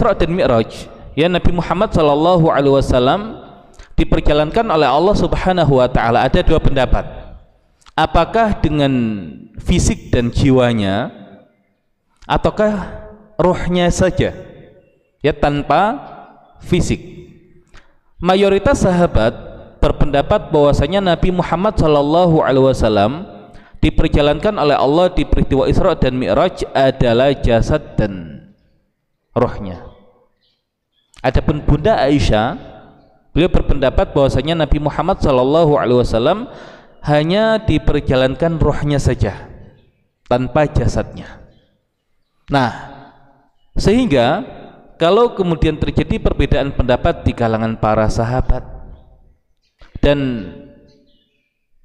Isra dan Mi'raj, ya, Nabi Muhammad sallallahu alaihi wasallam diperjalankan oleh Allah Subhanahu wa taala. Ada dua pendapat. Apakah dengan fisik dan jiwanya ataukah ruhnya saja, ya, tanpa fisik? Mayoritas sahabat berpendapat bahwasanya Nabi Muhammad sallallahu alaihi wasallam diperjalankan oleh Allah di peristiwa Isra dan Mi'raj adalah jasad dan rohnya. Adapun Bunda Aisyah, beliau berpendapat bahwasanya Nabi Muhammad sallallahu alaihi wasallam hanya diperjalankan rohnya saja tanpa jasadnya. Nah, sehingga kalau kemudian terjadi perbedaan pendapat di kalangan para sahabat dan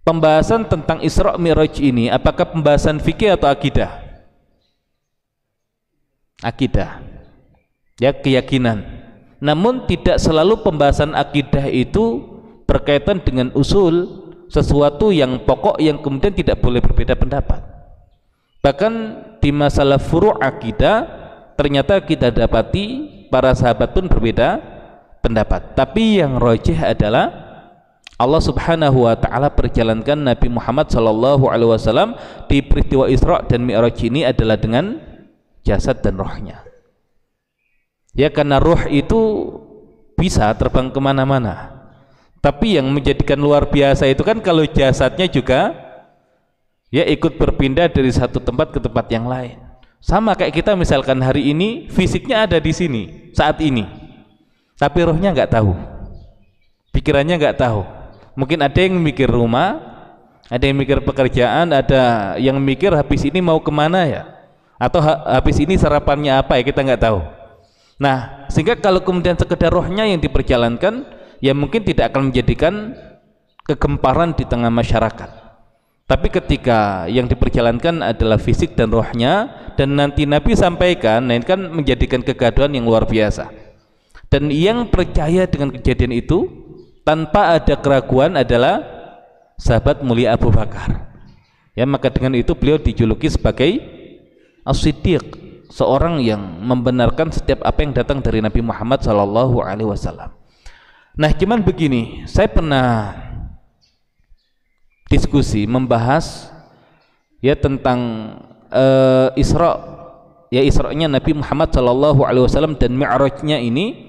pembahasan tentang Isra Mi'raj ini, apakah pembahasan fikih atau akidah? Akidah, ya, keyakinan. Namun tidak selalu pembahasan akidah itu berkaitan dengan usul, sesuatu yang pokok yang kemudian tidak boleh berbeda pendapat. Bahkan di masalah furu' akidah ternyata kita dapati para sahabat pun berbeda pendapat. Tapi yang rajih adalah Allah Subhanahu wa taala perjalankan Nabi Muhammad sallallahu alaihi wasallam di peristiwa Isra dan Mi'raj ini adalah dengan jasad dan rohnya. Ya, karena roh itu bisa terbang kemana-mana. Tapi yang menjadikan luar biasa itu kan kalau jasadnya juga, ya, ikut berpindah dari satu tempat ke tempat yang lain. Sama kayak kita misalkan hari ini fisiknya ada di sini saat ini, tapi rohnya nggak tahu, pikirannya nggak tahu. Mungkin ada yang mikir rumah, ada yang mikir pekerjaan, ada yang mikir habis ini mau kemana ya, atau habis ini sarapannya apa ya, kita nggak tahu. Nah, sehingga kalau kemudian sekedar rohnya yang diperjalankan, ya mungkin tidak akan menjadikan kegemparan di tengah masyarakat. Tapi ketika yang diperjalankan adalah fisik dan rohnya, dan nanti Nabi sampaikan, nah ini kan menjadikan kegaduhan yang luar biasa. Dan yang percaya dengan kejadian itu tanpa ada keraguan adalah sahabat mulia Abu Bakar. Ya, maka dengan itu beliau dijuluki sebagai As-Siddiq, seorang yang membenarkan setiap apa yang datang dari Nabi Muhammad sallallahu alaihi wasallam. Nah, cuman begini, saya pernah diskusi membahas, ya, tentang Isra, ya, Isra'nya Nabi Muhammad sallallahu alaihi wasallam dan Mi'rajnya ini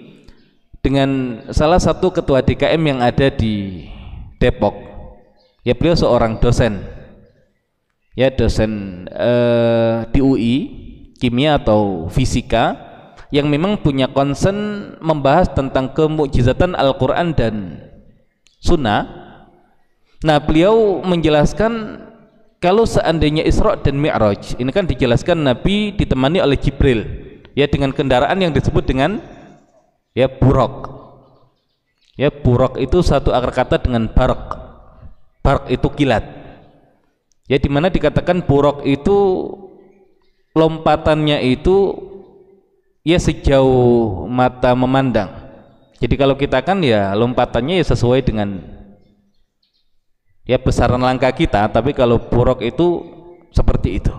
dengan salah satu ketua DKM yang ada di Depok. Ya, beliau seorang dosen, ya, dosen di UI kimia atau fisika, yang memang punya concern membahas tentang kemukjizatan Al-Quran dan Sunnah. Nah, beliau menjelaskan kalau seandainya Isra dan Mi'raj ini kan dijelaskan Nabi ditemani oleh Jibril, ya, dengan kendaraan yang disebut dengan, ya, buraq. Ya, buraq itu satu akar kata dengan barq. Barq itu kilat. Ya, dimana dikatakan buraq itu lompatannya itu, ya, sejauh mata memandang. Jadi kalau kita kan, ya, lompatannya ya sesuai dengan, ya, besaran langkah kita, tapi kalau buraq itu seperti itu.